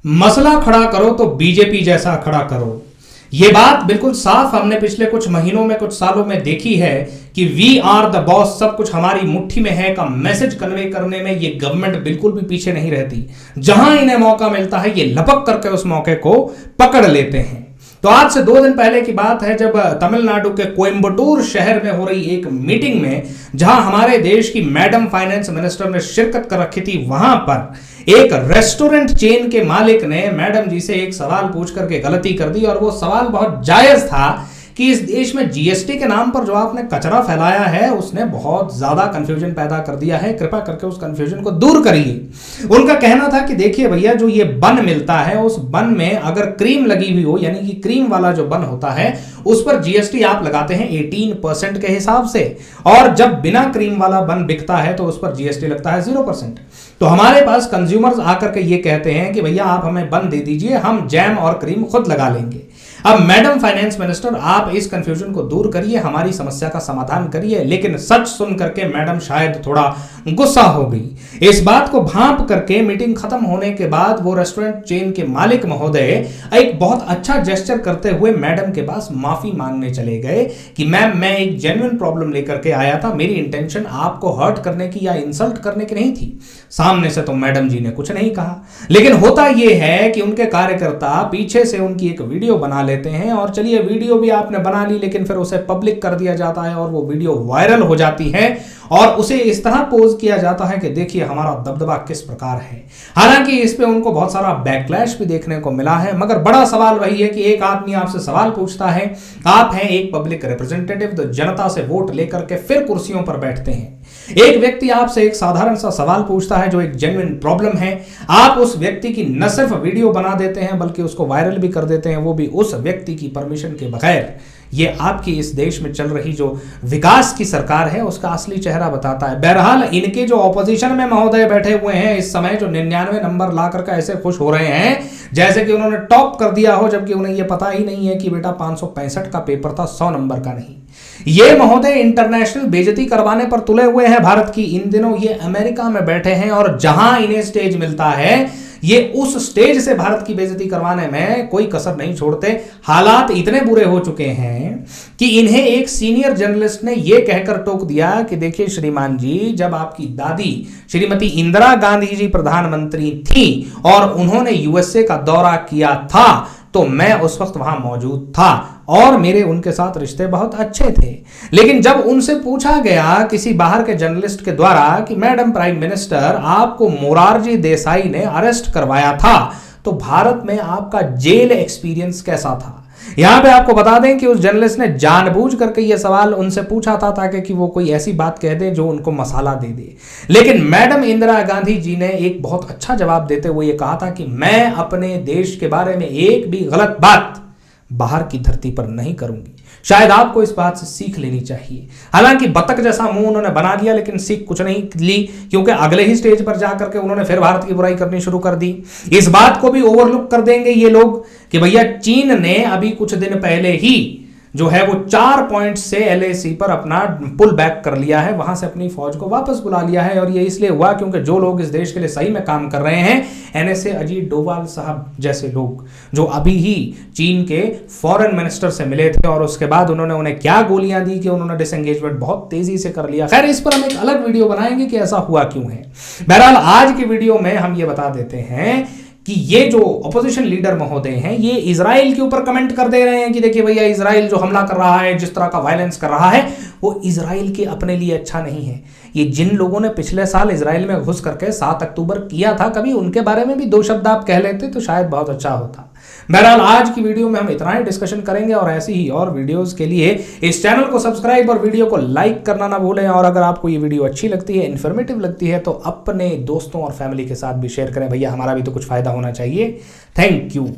मसला खड़ा करो तो बीजेपी जैसा खड़ा करो। ये बात बिल्कुल साफ हमने पिछले कुछ महीनों में, कुछ सालों में देखी है कि वी आर द बॉस, सब कुछ हमारी मुट्ठी में है का मैसेज कन्वे करने में ये गवर्नमेंट बिल्कुल भी पीछे नहीं रहती। जहां इन्हें मौका मिलता है ये लपक करके उस मौके को पकड़ लेते हैं। तो आज से 2 दिन पहले की बात है जब तमिलनाडु के कोयम्बटूर शहर में हो रही एक मीटिंग में, जहां हमारे देश की मैडम फाइनेंस मिनिस्टर ने शिरकत कर रखी थी, वहां पर एक रेस्टोरेंट चेन के मालिक ने मैडम जी से एक सवाल पूछ करके गलती कर दी। और वो सवाल बहुत जायज था कि इस देश में जीएसटी के नाम पर जो आपने कचरा फैलाया है उसने बहुत ज्यादा कंफ्यूजन पैदा कर दिया है, कृपया करके उस कंफ्यूजन को दूर करिए। उनका कहना था कि देखिए भैया, जो ये बन मिलता है उस बन में अगर क्रीम लगी हुई हो, यानी कि क्रीम वाला जो बन होता है उस पर जीएसटी आप लगाते हैं 18% के हिसाब से, और जब बिना क्रीम वाला बन बिकता है तो उस पर जीएसटी लगता है 0%। तो हमारे पास कंज्यूमर्स आकर के ये कहते हैं कि भैया आप हमें बन दे दीजिए, हम जैम और क्रीम खुद लगा लेंगे। अब मैडम फाइनेंस मिनिस्टर, आप इस कंफ्यूजन को दूर करिए, हमारी समस्या का समाधान करिए। लेकिन सच सुन करके मैडम शायद थोड़ा गुस्सा हो गई। इस बात को भांप करके मीटिंग खत्म होने के बाद वो रेस्टोरेंट चेन के मालिक महोदय एक बहुत अच्छा जेस्चर करते हुए मैडम के पास माफी मांगने चले गए कि मैम, मैं एक जेन्युइन प्रॉब्लम लेकर के आया था, मेरी इंटेंशन आपको हर्ट करने की या इंसल्ट करने की नहीं थी। सामने से तो मैडम जी ने कुछ नहीं कहा, लेकिन होता यह है कि उनके कार्यकर्ता पीछे से उनकी एक वीडियो बना लेते हैं। और चलिए, वीडियो भी आपने बना ली, लेकिन फिर उसे पब्लिक कर दिया जाता है और वो वीडियो वायरल हो जाती है और उसे इस तरह पोज किया जाता है कि देखिए हमारा दबदबा किस प्रकार है। हालांकि इस पे उनको बहुत सारा बैकलैश भी देखने को मिला है, मगर बड़ा सवाल वही है कि एक आदमी आपसे सवाल पूछता है, आप हैं एक पब्लिक रिप्रेजेंटेटिव, तो जनता से वोट लेकर के फिर कुर्सियों पर बैठते हैं। एक व्यक्ति आपसे एक साधारण सा सवाल पूछता है जो एक जेन्युइन प्रॉब्लम है, आप उस व्यक्ति की न सिर्फ वीडियो बना देते हैं बल्कि उसको वायरल भी कर देते हैं, वो भी उस व्यक्ति की परमिशन के बगैर। ये आपकी इस देश में चल रही जो विकास की सरकार है उसका असली चेहरा बताता है। बहरहाल, इनके जो ऑपोजिशन में महोदय बैठे हुए हैं इस समय, जो 99 नंबर ला करके ऐसे खुश हो रहे हैं जैसे कि उन्होंने टॉप कर दिया हो, जबकि उन्हें यह पता ही नहीं है कि बेटा 565 का पेपर था, 100 नंबर का नहीं। ये महोदय इंटरनेशनल बेइज्जती करवाने पर तुले हुए हैं भारत की। इन दिनों ये अमेरिका में बैठे हैं और जहां इन्हें स्टेज मिलता है ये उस स्टेज से भारत की बेइज्जती करवाने में कोई कसर नहीं छोड़ते। हालात इतने बुरे हो चुके हैं कि इन्हें एक सीनियर जर्नलिस्ट ने यह कहकर टोक दिया कि देखिए श्रीमान जी, जब आपकी दादी श्रीमती इंदिरा गांधी जी प्रधानमंत्री थी और उन्होंने यूएसए का दौरा किया था तो मैं उस वक्त वहां मौजूद था और मेरे उनके साथ रिश्ते बहुत अच्छे थे। लेकिन जब उनसे पूछा गया किसी बाहर के जर्नलिस्ट के द्वारा कि मैडम प्राइम मिनिस्टर, आपको मोरारजी देसाई ने अरेस्ट करवाया था, तो भारत में आपका जेल एक्सपीरियंस कैसा था? यहां पे आपको बता दें कि उस जर्नलिस्ट ने जानबूझ करके यह सवाल उनसे पूछा था ताकि कि वो कोई ऐसी बात कह दे जो उनको मसाला दे दे। लेकिन मैडम इंदिरा गांधी जी ने एक बहुत अच्छा जवाब देते हुए यह कहा था कि मैं अपने देश के बारे में एक भी गलत बात बाहर की धरती पर नहीं करूंगी। शायद आपको इस बात से सीख लेनी चाहिए। हालांकि बतख जैसा मुंह उन्होंने बना दिया, लेकिन सीख कुछ नहीं ली, क्योंकि अगले ही स्टेज पर जाकर के उन्होंने फिर भारत की बुराई करनी शुरू कर दी। इस बात को भी ओवरलुक कर देंगे ये लोग कि भैया, चीन ने अभी कुछ दिन पहले ही जो है वो 4 पॉइंट से एलएसी पर अपना पुल बैक कर लिया है, वहां से अपनी फौज को वापस बुला लिया है। और ये इसलिए हुआ क्योंकि जो लोग इस देश के लिए सही में काम कर रहे हैं, एनएसए अजीत डोभाल साहब जैसे लोग, जो अभी ही चीन के फॉरेन मिनिस्टर से मिले थे और उसके बाद उन्होंने उन्हें क्या गोलियां दी कि उन्होंने डिसएंगेजमेंट बहुत तेजी से कर लिया। खैर, इस पर हम एक अलग वीडियो बनाएंगे कि ऐसा हुआ क्यों है। बहरहाल, आज की वीडियो में हम ये बता देते हैं कि ये जो अपोजिशन लीडर महोदय हैं ये इजराइल के ऊपर कमेंट कर दे रहे हैं कि देखिए भैया, इजराइल जो हमला कर रहा है, जिस तरह का वायलेंस कर रहा है, वो इजराइल के अपने लिए अच्छा नहीं है। ये जिन लोगों ने पिछले साल इजराइल में घुस करके 7 अक्टूबर किया था, कभी उनके बारे में भी 2 शब्द आप कह लेते तो शायद बहुत अच्छा होता। बहरहाल, आज की वीडियो में हम इतना ही डिस्कशन करेंगे और ऐसी ही और वीडियोस के लिए इस चैनल को सब्सक्राइब और वीडियो को लाइक करना ना भूलें। और अगर आपको ये वीडियो अच्छी लगती है, इन्फॉर्मेटिव लगती है, तो अपने दोस्तों और फैमिली के साथ भी शेयर करें। भैया, हमारा भी तो कुछ फायदा होना चाहिए। Thank you.